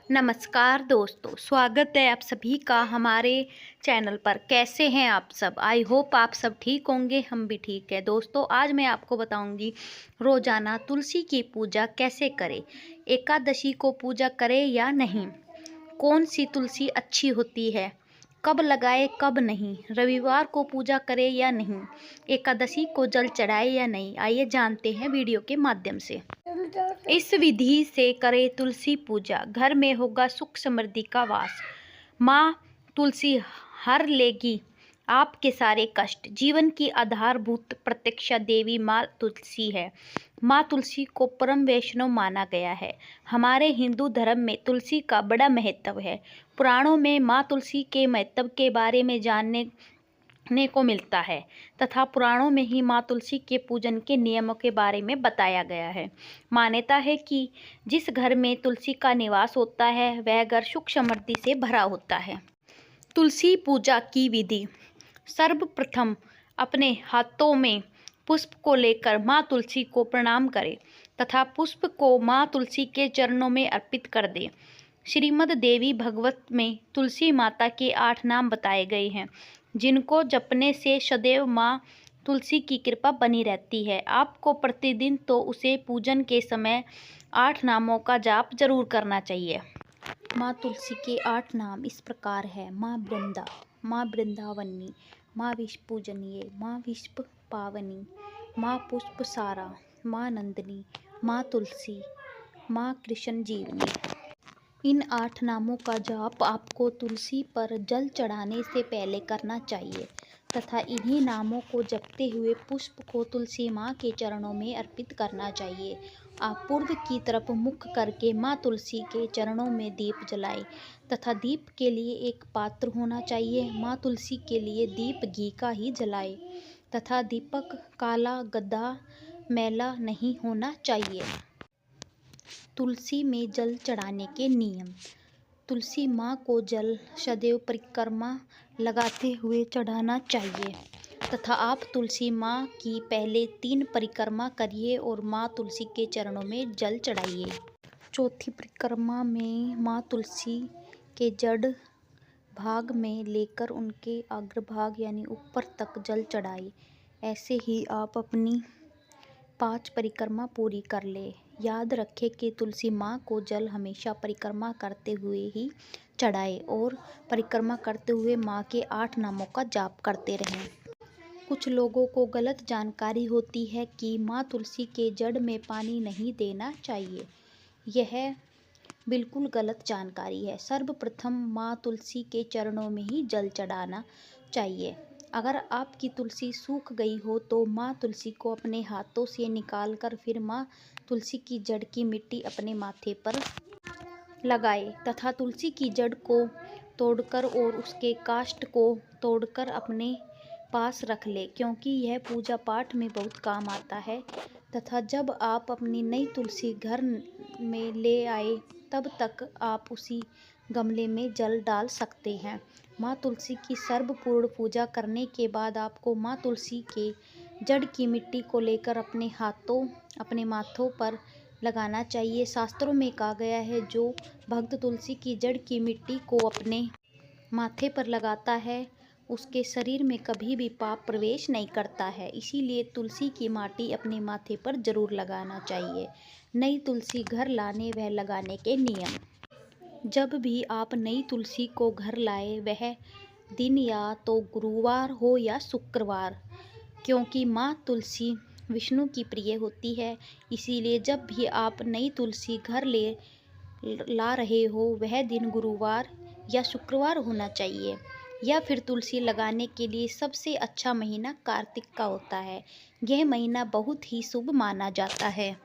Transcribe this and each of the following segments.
नमस्कार दोस्तों, स्वागत है आप सभी का हमारे चैनल पर। कैसे हैं आप सब? आई होप आप सब ठीक होंगे, हम भी ठीक है। दोस्तों, आज मैं आपको बताऊंगी रोज़ाना तुलसी की पूजा कैसे करें। एकादशी को पूजा करें या नहीं, कौन सी तुलसी अच्छी होती है, कब लगाए कब नहीं, रविवार को पूजा करें या नहीं, एकादशी को जल चढ़ाए या नहीं। आइए जानते हैं वीडियो के माध्यम से। इस विधि से करें तुलसी पूजा, घर में होगा सुख समृद्धि का वास। माँ तुलसी हर लेगी आपके सारे कष्ट। जीवन की आधारभूत प्रत्यक्षा देवी माँ तुलसी है। माँ तुलसी को परम वैष्णव माना गया है। हमारे हिंदू धर्म में तुलसी का बड़ा महत्व है। पुराणों में माँ तुलसी के महत्व के बारे में जानने को मिलता है तथा पुराणों में ही माँ तुलसी के पूजन के नियमों के बारे में बताया गया है। मान्यता है कि जिस घर में तुलसी का निवास होता है वह घर सुख समृद्धि से भरा होता है। तुलसी पूजा की विधि। सर्वप्रथम अपने हाथों में पुष्प को लेकर माँ तुलसी को प्रणाम करें तथा पुष्प को माँ तुलसी के चरणों में अर्पित कर दें। श्रीमद् देवी भागवत में तुलसी माता के 8 नाम बताए गए हैं, जिनको जपने से सदैव माँ तुलसी की कृपा बनी रहती है। आपको प्रतिदिन तो उसे पूजन के समय 8 नामों का जाप जरूर करना चाहिए। माँ तुलसी के 8 नाम इस प्रकार है। माँ वृंदा, माँ वृंदावनी, माँ विश्व पूजनीय, माँ विश्व पावनी, माँ पुष्पसारा, माँ नंदिनी, माँ तुलसी, माँ कृष्ण जीवनी। इन 8 नामों का जाप आपको तुलसी पर जल चढ़ाने से पहले करना चाहिए तथा इन्हीं नामों को जपते हुए पुष्प को तुलसी माँ के चरणों में अर्पित करना चाहिए। आप पूर्व की तरफ मुख करके माँ तुलसी के चरणों में दीप जलाएं तथा दीप के लिए एक पात्र होना चाहिए। माँ तुलसी के लिए दीप घी का ही जलाएं तथा दीपक काला गद्दा मैला नहीं होना चाहिए। तुलसी में जल चढ़ाने के नियम। तुलसी माँ को जल सदैव परिक्रमा लगाते हुए चढ़ाना चाहिए तथा आप तुलसी माँ की पहले 3 परिक्रमा करिए और माँ तुलसी के चरणों में जल चढ़ाइए। चौथी परिक्रमा में माँ तुलसी के जड़ भाग में लेकर उनके अग्रभाग यानी ऊपर तक जल चढ़ाए। ऐसे ही आप अपनी 5 परिक्रमा पूरी कर ले। याद रखें कि तुलसी माँ को जल हमेशा परिक्रमा करते हुए ही चढ़ाए और परिक्रमा करते हुए माँ के 8 नामों का जाप करते रहें। कुछ लोगों को गलत जानकारी होती है कि माँ तुलसी के जड़ में पानी नहीं देना चाहिए। यह बिल्कुल गलत जानकारी है। सर्वप्रथम माँ तुलसी के चरणों में ही जल चढ़ाना चाहिए। अगर आपकी तुलसी सूख गई हो तो माँ तुलसी को अपने हाथों से निकालकर फिर माँ तुलसी की जड़ की मिट्टी अपने माथे पर लगाए तथा तुलसी की जड़ को तोड़कर और उसके काष्ठ को तोड़कर अपने पास रख ले, क्योंकि यह पूजा पाठ में बहुत काम आता है। तथा जब आप अपनी नई तुलसी घर में ले आए तब तक आप उसी गमले में जल डाल सकते हैं। माँ तुलसी की सर्वपूर्ण पूजा करने के बाद आपको माँ तुलसी के जड़ की मिट्टी को लेकर अपने हाथों अपने माथों पर लगाना चाहिए। शास्त्रों में कहा गया है, जो भक्त तुलसी की जड़ की मिट्टी को अपने माथे पर लगाता है उसके शरीर में कभी भी पाप प्रवेश नहीं करता है। इसीलिए तुलसी की माटी अपने माथे पर जरूर लगाना चाहिए। नई तुलसी घर लाने व लगाने के नियम। जब भी आप नई तुलसी को घर लाए वह दिन या तो गुरुवार हो या शुक्रवार, क्योंकि माँ तुलसी विष्णु की प्रिय होती है। इसीलिए जब भी आप नई तुलसी घर ला रहे हो वह दिन गुरुवार या शुक्रवार होना चाहिए। या फिर तुलसी लगाने के लिए सबसे अच्छा महीना कार्तिक का होता है। यह महीना बहुत ही शुभ माना जाता है।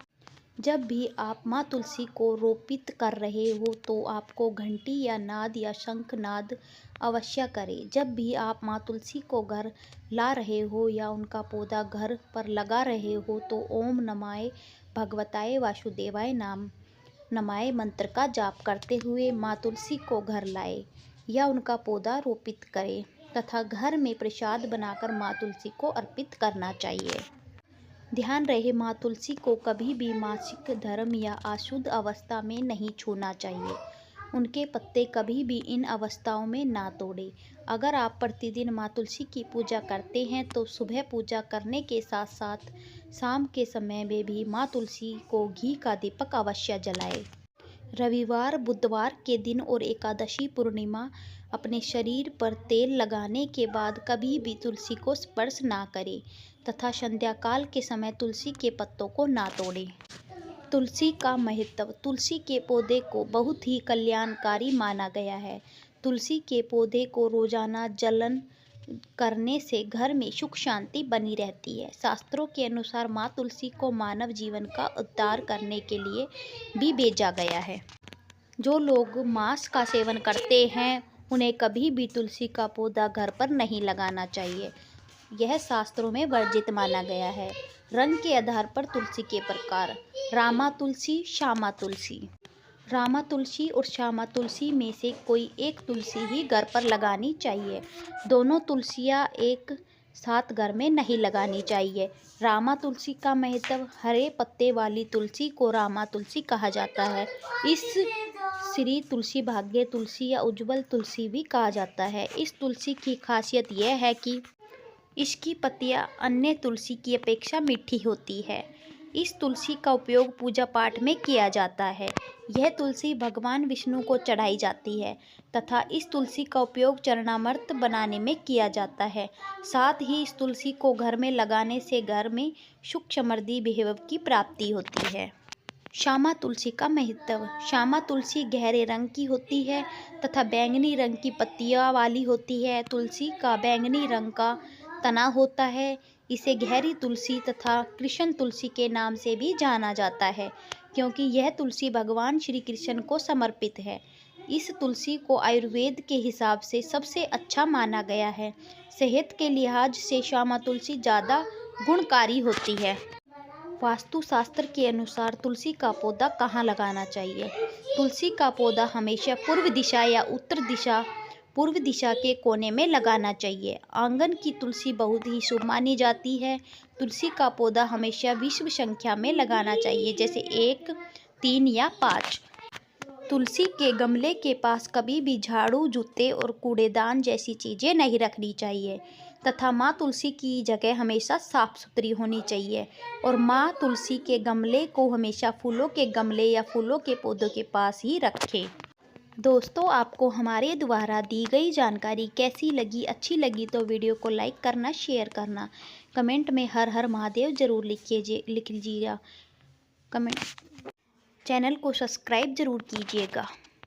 जब भी आप माँ तुलसी को रोपित कर रहे हो तो आपको घंटी या नाद या शंख नाद अवश्य करें। जब भी आप माँ तुलसी को घर ला रहे हो या उनका पौधा घर पर लगा रहे हो तो ओम नमाय भगवताय वासुदेवाय नाम नमाय मंत्र का जाप करते हुए माँ तुलसी को घर लाए या उनका पौधा रोपित करें तथा घर में प्रसाद बनाकर माँ तुलसी को अर्पित करना चाहिए। ध्यान रहे, माँ तुलसी को कभी भी मासिक धर्म या अशुद्ध अवस्था में नहीं छूना चाहिए। उनके पत्ते कभी भी इन अवस्थाओं में ना तोड़ें। अगर आप प्रतिदिन माँ तुलसी की पूजा करते हैं तो सुबह पूजा करने के साथ साथ शाम के समय में भी माँ तुलसी को घी का दीपक अवश्य जलाएं। रविवार, बुधवार के दिन और एकादशी, पूर्णिमा अपने शरीर पर तेल लगाने के बाद कभी भी तुलसी को स्पर्श ना करें तथा संध्याकाल के समय तुलसी के पत्तों को ना तोड़ें। तुलसी का महत्व। तुलसी के पौधे को बहुत ही कल्याणकारी माना गया है। तुलसी के पौधे को रोजाना जलन करने से घर में सुख शांति बनी रहती है। शास्त्रों के अनुसार माँ तुलसी को मानव जीवन का उद्धार करने के लिए भी भेजा गया है। जो लोग मांस का सेवन करते हैं उन्हें कभी भी तुलसी का पौधा घर पर नहीं लगाना चाहिए। यह शास्त्रों में वर्जित माना गया है। रंग के आधार पर तुलसी के प्रकार। रामा तुलसी, श्यामा तुलसी। रामा तुलसी और श्यामा तुलसी में से कोई एक तुलसी ही घर पर लगानी चाहिए। दोनों तुलसियाँ एक साथ घर में नहीं लगानी चाहिए। रामा तुलसी का महत्व। हरे पत्ते वाली तुलसी को रामा तुलसी कहा जाता है। इस श्री तुलसी, भाग्य तुलसी या उज्ज्वल तुलसी भी कहा जाता है। इस तुलसी की खासियत यह है कि इसकी पत्तियां अन्य तुलसी की अपेक्षा मीठी होती है। इस तुलसी का उपयोग पूजा पाठ में किया जाता है। यह तुलसी भगवान विष्णु को चढ़ाई जाती है तथा इस तुलसी का उपयोग चरणामृत बनाने में किया जाता है। साथ ही इस तुलसी को घर में लगाने से घर में सुख, समृद्धि, वैभव की प्राप्ति होती है। श्यामा तुलसी का महत्व। श्यामा तुलसी गहरे रंग की होती है तथा बैंगनी रंग की पत्तियां वाली होती है। तुलसी का बैंगनी रंग का तना होता है। इसे गहरी तुलसी तथा कृष्ण तुलसी के नाम से भी जाना जाता है क्योंकि यह तुलसी भगवान श्री कृष्ण को समर्पित है। इस तुलसी को आयुर्वेद के हिसाब से सबसे अच्छा माना गया है। सेहत के लिहाज से श्यामा तुलसी ज़्यादा गुणकारी होती है। वास्तुशास्त्र के अनुसार तुलसी का पौधा कहाँ लगाना चाहिए? तुलसी का पौधा हमेशा पूर्व दिशा या पूर्व दिशा के कोने में लगाना चाहिए। आंगन की तुलसी बहुत ही शुभ मानी जाती है। तुलसी का पौधा हमेशा विषम संख्या में लगाना चाहिए, जैसे 1, 3 या 5। तुलसी के गमले के पास कभी भी झाड़ू, जूते और कूड़ेदान जैसी चीज़ें नहीं रखनी चाहिए तथा माँ तुलसी की जगह हमेशा साफ सुथरी होनी चाहिए और माँ तुलसी के गमले को हमेशा फूलों के गमले या फूलों के पौधों के पास ही रखें। दोस्तों, आपको हमारे द्वारा दी गई जानकारी कैसी लगी? अच्छी लगी तो वीडियो को लाइक करना, शेयर करना, कमेंट में हर हर महादेव जरूर लिख लीजिएगा। चैनल को सब्सक्राइब जरूर कीजिएगा।